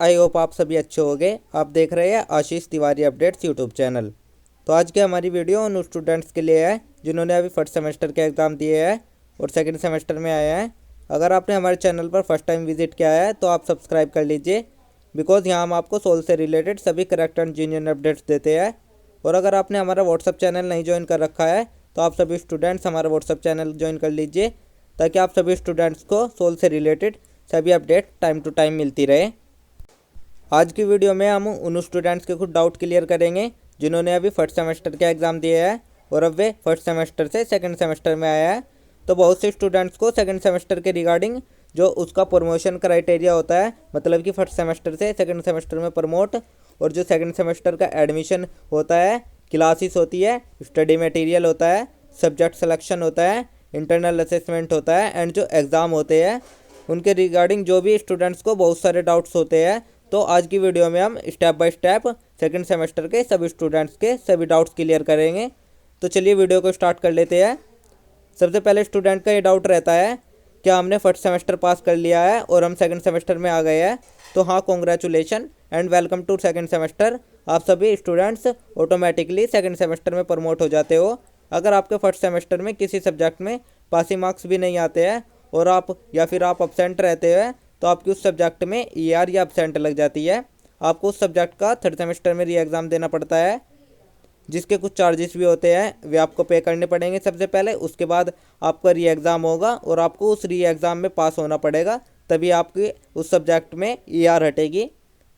I hope आप सभी अच्छे होंगे। आप देख रहे हैं आशीष तिवारी अपडेट्स यूट्यूब चैनल। तो आज की हमारी वीडियो उन स्टूडेंट्स के लिए है जिन्होंने अभी फर्स्ट सेमेस्टर के एग्ज़ाम दिए हैं और सेकंड सेमेस्टर में आए हैं। अगर आपने हमारे चैनल पर फर्स्ट टाइम विजिट किया है तो आप सब्सक्राइब कर लीजिए, बिकॉज यहाँ हम आपको सोल से रिलेटेड सभी करेक्ट एंड जेन्युइन अपडेट्स देते हैं। और अगर आपने हमारा व्हाट्सअप चैनल नहीं ज्वाइन कर रखा है तो आप सभी स्टूडेंट्स हमारा व्हाट्सअप चैनल ज्वाइन कर लीजिए, ताकि आप सभी स्टूडेंट्स को सोल से रिलेटेड सभी अपडेट टाइम टू टाइम मिलती रहे। आज की वीडियो में हम उन स्टूडेंट्स के कुछ डाउट क्लियर करेंगे जिन्होंने अभी फर्स्ट सेमेस्टर के एग्ज़ाम दिए हैं और अब वे फर्स्ट सेमेस्टर से सेकंड सेमेस्टर में आया है। तो बहुत से स्टूडेंट्स को सेकंड सेमेस्टर के रिगार्डिंग जो उसका प्रमोशन क्राइटेरिया होता है, मतलब कि फर्स्ट सेमेस्टर से सेकंड सेमेस्टर में प्रमोट, और जो सेकंड सेमेस्टर का एडमिशन होता है, क्लासेस होती है, स्टडी मटेरियल होता है, सब्जेक्ट सिलेक्शन होता है, इंटरनल असेसमेंट होता है एंड जो एग्ज़ाम होते हैं, उनके रिगार्डिंग जो भी स्टूडेंट्स को बहुत सारे डाउट्स होते हैं। तो आज की वीडियो में हम step by step second semester के सभी स्टूडेंट्स के सभी डाउट्स क्लियर करेंगे। तो चलिए वीडियो को स्टार्ट कर लेते हैं। सबसे पहले स्टूडेंट का ये डाउट रहता है, क्या हमने फर्स्ट सेमेस्टर पास कर लिया है और हम सेकंड सेमेस्टर में आ गए हैं? तो हाँ, congratulation and welcome to second semester. आप सभी स्टूडेंट्स ऑटोमेटिकली सेकंड सेमेस्टर में प्रमोट हो जाते हो। अगर आपके फर्स्ट सेमेस्टर में किसी सब्जेक्ट में पासिंग मार्क्स भी नहीं आते हैं और आप या फिर आप अपसेंट रहते हैं, तो आपकी उस सब्जेक्ट में ER या अपसेंट लग जाती है। आपको उस सब्जेक्ट का थर्ड सेमेस्टर में री एग्ज़ाम देना पड़ता है, जिसके कुछ चार्जेस भी होते हैं, वे आपको पे करने पड़ेंगे सबसे पहले। उसके बाद आपका री एग्ज़ाम होगा और आपको उस री एग्ज़ाम में पास होना पड़ेगा, तभी आपकी उस सब्जेक्ट में ER हटेगी।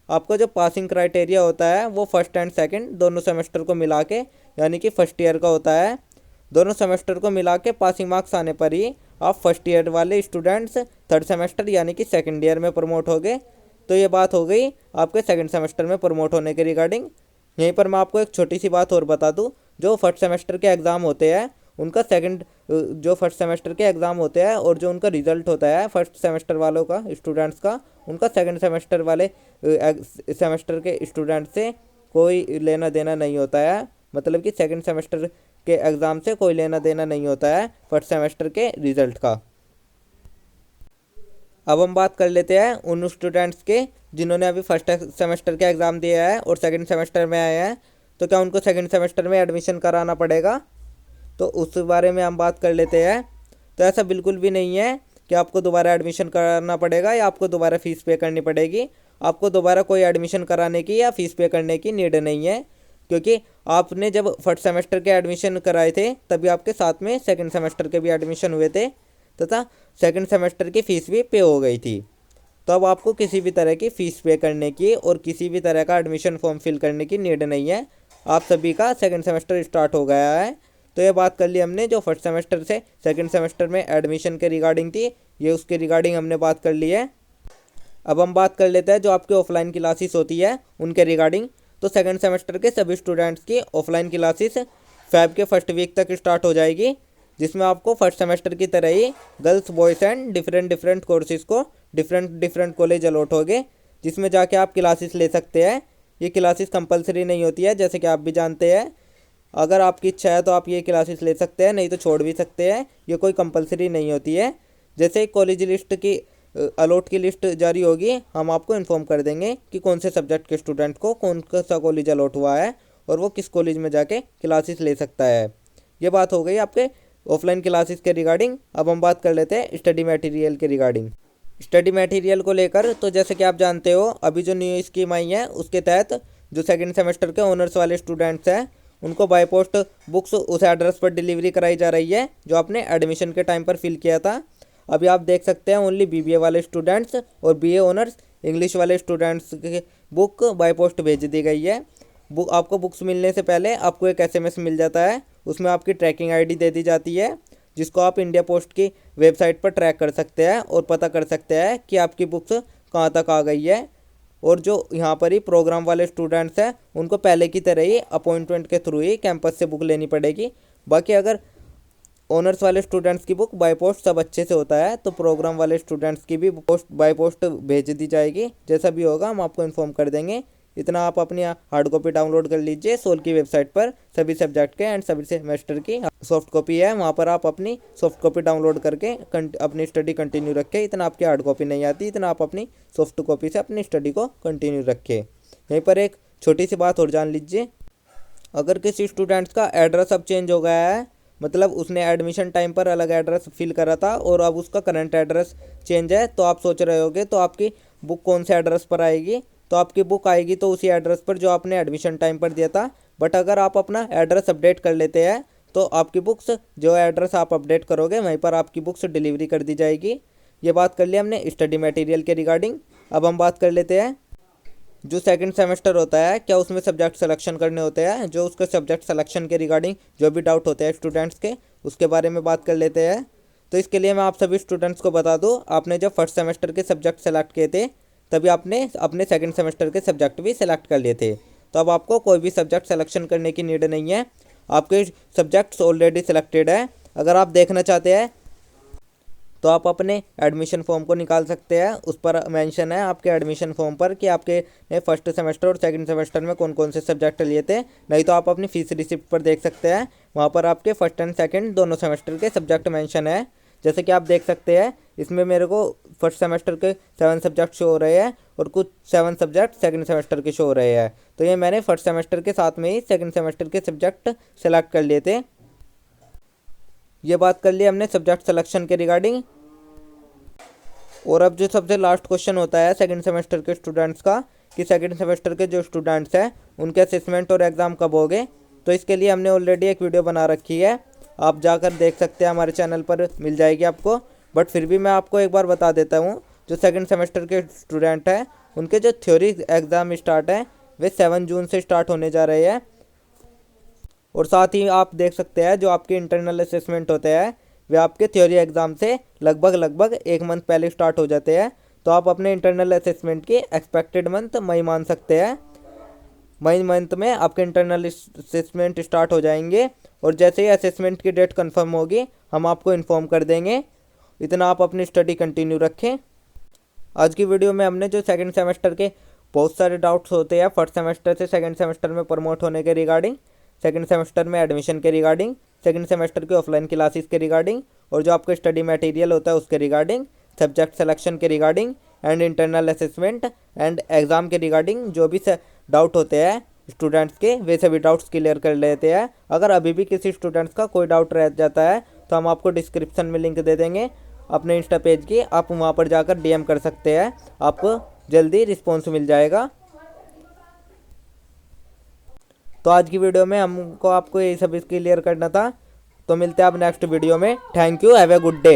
आपका जो पासिंग क्राइटेरिया होता है वो फर्स्ट एंड सेकंड दोनों सेमेस्टर को मिला के, यानी कि फर्स्ट ईयर का होता है। दोनों सेमेस्टर को मिला के पासिंग मार्क्स आने पर ही आप फर्स्ट ईयर वाले स्टूडेंट्स थर्ड सेमेस्टर यानी कि सेकंड ईयर में प्रमोट हो गए। तो ये बात हो गई आपके सेकंड सेमेस्टर में प्रमोट होने के रिगार्डिंग। यहीं पर मैं आपको एक छोटी सी बात और बता दूं, जो फर्स्ट सेमेस्टर के एग्ज़ाम होते हैं उनका जो फर्स्ट सेमेस्टर के एग्ज़ाम होते हैं और जो उनका रिजल्ट होता है फर्स्ट सेमेस्टर वालों का, स्टूडेंट्स का, उनका सेकंड सेमेस्टर वाले सेमेस्टर के स्टूडेंट से कोई लेना देना नहीं होता है। मतलब कि सेकंड सेमेस्टर के एग्ज़ाम से कोई लेना देना नहीं होता है फर्स्ट सेमेस्टर के रिज़ल्ट का। अब हम बात कर लेते हैं उन स्टूडेंट्स के जिन्होंने अभी फर्स्ट सेमेस्टर के एग्ज़ाम दिया है और सेकंड सेमेस्टर में आए हैं। तो क्या उनको सेकंड सेमेस्टर में एडमिशन कराना पड़ेगा? तो उस बारे में हम बात कर लेते हैं। तो ऐसा बिल्कुल भी नहीं है कि आपको दोबारा एडमिशन कराना पड़ेगा या आपको दोबारा फ़ीस पे करनी पड़ेगी। आपको दोबारा कोई एडमिशन कराने की या फ़ीस पे करने की नीड नहीं है, क्योंकि आपने जब फर्स्ट सेमेस्टर के एडमिशन कराए थे तभी आपके साथ में सेकंड सेमेस्टर के भी एडमिशन हुए थे तथा सेकंड सेमेस्टर की फ़ीस भी पे हो गई थी। तो अब आपको किसी भी तरह की फ़ीस पे करने की और किसी भी तरह का एडमिशन फॉर्म फिल करने की नीड नहीं है। आप सभी का सेकंड सेमेस्टर स्टार्ट हो गया है। तो ये बात कर ली हमने जो फर्स्ट सेमेस्टर से सेकंड सेमेस्टर में एडमिशन के रिगार्डिंग थी, ये उसके रिगार्डिंग हमने बात कर ली है। अब हम बात कर लेते हैं जो आपकी ऑफलाइन क्लासेस होती है उनके रिगार्डिंग। तो सेकंड सेमेस्टर के सभी स्टूडेंट्स की ऑफलाइन क्लासेस फेब के फर्स्ट वीक तक स्टार्ट हो जाएगी, जिसमें आपको फर्स्ट सेमेस्टर की तरह ही girls boys and different courses को डिफरेंट कॉलेज अलॉट हो गए, जिसमें जाके आप क्लासेस ले सकते हैं। ये क्लासेस कंपलसरी नहीं होती है, जैसे कि आप भी जानते हैं। अगर आपकी इच्छा है तो आप ये क्लासेस ले सकते हैं, नहीं तो छोड़ भी सकते हैं। ये कोई कंपलसरी नहीं होती है। जैसे ही कॉलेज लिस्ट की अलॉट की लिस्ट जारी होगी, हम आपको इन्फॉर्म कर देंगे कि कौन से सब्जेक्ट के स्टूडेंट को कौन सा कॉलेज अलॉट हुआ है और वो किस कॉलेज में जाके क्लासेस ले सकता है। ये बात हो गई आपके ऑफलाइन क्लासेस के रिगार्डिंग। अब हम बात कर लेते हैं स्टडी मटेरियल के रिगार्डिंग। स्टडी मटेरियल को लेकर तो जैसे कि आप जानते हो, अभी जो न्यू स्कीम आई है उसके तहत जो सेकेंड सेमेस्टर के ऑनर्स वाले स्टूडेंट्स हैं उनको बाय पोस्ट बुक्स उस एड्रेस पर डिलीवरी कराई जा रही है जो आपने एडमिशन के टाइम पर फिल किया था। अभी आप देख सकते हैं ओनली BBA वाले स्टूडेंट्स और BA ऑनर्स इंग्लिश वाले स्टूडेंट्स की बुक बाय पोस्ट भेज दी गई है। आपको बुक्स मिलने से पहले आपको एक SMS मिल जाता है, उसमें आपकी ट्रैकिंग ID दे दी जाती है, जिसको आप इंडिया पोस्ट की वेबसाइट पर ट्रैक कर सकते हैं और पता कर सकते हैं कि आपकी बुक्स कहाँ तक आ गई है। और जो यहाँ पर ही प्रोग्राम वाले स्टूडेंट्स हैं उनको पहले की तरह ही अपॉइंटमेंट के थ्रू ही कैंपस से बुक लेनी पड़ेगी। बाकी अगर ऑनर्स वाले स्टूडेंट्स की बुक बाय पोस्ट सब अच्छे से होता है तो प्रोग्राम वाले स्टूडेंट्स की भी पोस्ट बाय पोस्ट भेज दी जाएगी। जैसा भी होगा हम आपको इन्फॉर्म कर देंगे इतना आप अपनी हार्ड कॉपी डाउनलोड कर लीजिए। सोल की वेबसाइट पर सभी सब्जेक्ट के एंड सभी सेमेस्टर की सॉफ्ट कॉपी है, वहाँ पर आप अपनी सॉफ्ट कॉपी डाउनलोड करके अपनी स्टडी कंटिन्यू रखें। इतना आपकी हार्ड कॉपी नहीं आती, इतना आप अपनी सॉफ्ट कॉपी से अपनी स्टडी को कंटिन्यू रखें। यहीं पर एक छोटी सी बात और जान लीजिए, अगर किसी स्टूडेंट्स का एड्रेस अब चेंज हो गया है, मतलब उसने एडमिशन टाइम पर अलग एड्रेस फिल करा था और अब उसका करंट एड्रेस चेंज है, तो आप सोच रहे होगे तो आपकी बुक कौन से एड्रेस पर आएगी। तो आपकी बुक आएगी तो उसी एड्रेस पर जो आपने एडमिशन टाइम पर दिया था। बट अगर आप अपना एड्रेस अपडेट कर लेते हैं तो आपकी बुक्स, जो एड्रेस आप अपडेट करोगे वहीं पर आपकी बुक्स डिलीवरी कर दी जाएगी। ये बात कर लिया हमने स्टडी मटेरियल के रिगार्डिंग। अब हम बात कर लेते हैं जो सेकंड सेमेस्टर होता है, क्या उसमें सब्जेक्ट सिलेक्शन करने होते हैं। जो उसके सब्जेक्ट सिलेक्शन के रिगार्डिंग जो भी डाउट होते हैं स्टूडेंट्स के, उसके बारे में बात कर लेते हैं। तो इसके लिए मैं आप सभी स्टूडेंट्स को बता दूं, आपने जब फर्स्ट सेमेस्टर के सब्जेक्ट सेलेक्ट किए थे तभी आपने अपने सेकंड सेमेस्टर के सब्जेक्ट भी सिलेक्ट कर लिए थे। तो अब आपको कोई भी सब्जेक्ट सिलेक्शन करने की नीड नहीं है, आपके सब्जेक्ट्स ऑलरेडी सिलेक्टेड है। अगर आप देखना चाहते हैं तो आप अपने एडमिशन फॉर्म को निकाल सकते हैं, उस पर मेंशन है आपके एडमिशन फॉर्म पर कि आपके ने फर्स्ट सेमेस्टर और सेकंड सेमेस्टर में कौन कौन से सब्जेक्ट लिए थे। नहीं तो आप अपनी फीस रिसिप्ट पर देख सकते हैं, वहाँ पर आपके फर्स्ट एंड सेकंड दोनों सेमेस्टर के सब्जेक्ट मेंशन है। जैसे कि आप देख सकते हैं, इसमें मेरे को फर्स्ट सेमेस्टर के 7 सब्जेक्ट शो हो रहे हैं और कुछ 7 सब्जेक्ट सेकंड सेमेस्टर के शो हो रहे हैं। तो ये मैंने फर्स्ट सेमेस्टर के साथ में ही सेकंड सेमेस्टर के सब्जेक्ट सेलेक्ट कर लिए थे। ये बात कर ली हमने सब्जेक्ट सिलेक्शन के रिगार्डिंग। और अब जो सबसे लास्ट क्वेश्चन होता है सेकंड सेमेस्टर के स्टूडेंट्स का, कि सेकंड सेमेस्टर के जो स्टूडेंट्स हैं उनके असेसमेंट और एग्ज़ाम कब होंगे। तो इसके लिए हमने ऑलरेडी एक वीडियो बना रखी है, आप जाकर देख सकते हैं, हमारे चैनल पर मिल जाएगी आपको। बट फिर भी मैं आपको एक बार बता देता हूँ, जो सेकंड सेमेस्टर के स्टूडेंट हैं उनके जो थ्योरी एग्ज़ाम स्टार्ट हैं वे 7 जून से स्टार्ट होने जा रहे हैं। और साथ ही आप देख सकते हैं जो आपके इंटरनल असेसमेंट होते हैं वे आपके थ्योरी एग्ज़ाम से लगभग 1 मंथ पहले स्टार्ट हो जाते हैं। तो आप अपने इंटरनल असेसमेंट की एक्सपेक्टेड मंथ मई मान सकते हैं। मई मंथ में आपके इंटरनल असेसमेंट स्टार्ट हो जाएंगे और जैसे ही असेसमेंट की डेट कंफर्म होगी हम आपको इन्फॉर्म कर देंगे। इतना आप अपनी स्टडी कंटिन्यू रखें। आज की वीडियो में हमने जो सेकंड सेमेस्टर के बहुत सारे डाउट्स होते हैं फर्स्ट सेमेस्टर से सेकंड सेमेस्टर में प्रमोट होने के रिगार्डिंग, सेकंड सेमेस्टर में एडमिशन के रिगार्डिंग, सेकंड सेमेस्टर के ऑफलाइन क्लासेस के रिगार्डिंग और जो आपका स्टडी मटेरियल होता है उसके रिगार्डिंग, सब्जेक्ट सिलेक्शन के regarding and internal assessment and exam के रिगार्डिंग जो भी डाउट होते हैं स्टूडेंट्स के, वे सभी डाउट्स क्लियर कर लेते हैं। अगर अभी भी किसी स्टूडेंट्स का कोई डाउट रह जाता है तो हम आपको डिस्क्रिप्शन में लिंक दे देंगे अपने इंस्टा पेज की, आप वहाँ पर जाकर डीएम कर सकते हैं, आपको जल्दी रिस्पॉन्स मिल जाएगा। तो आज की वीडियो में हमको आपको यही सब क्लियर करना था। तो मिलते हैं आप नेक्स्ट वीडियो में। Thank you, have a good day.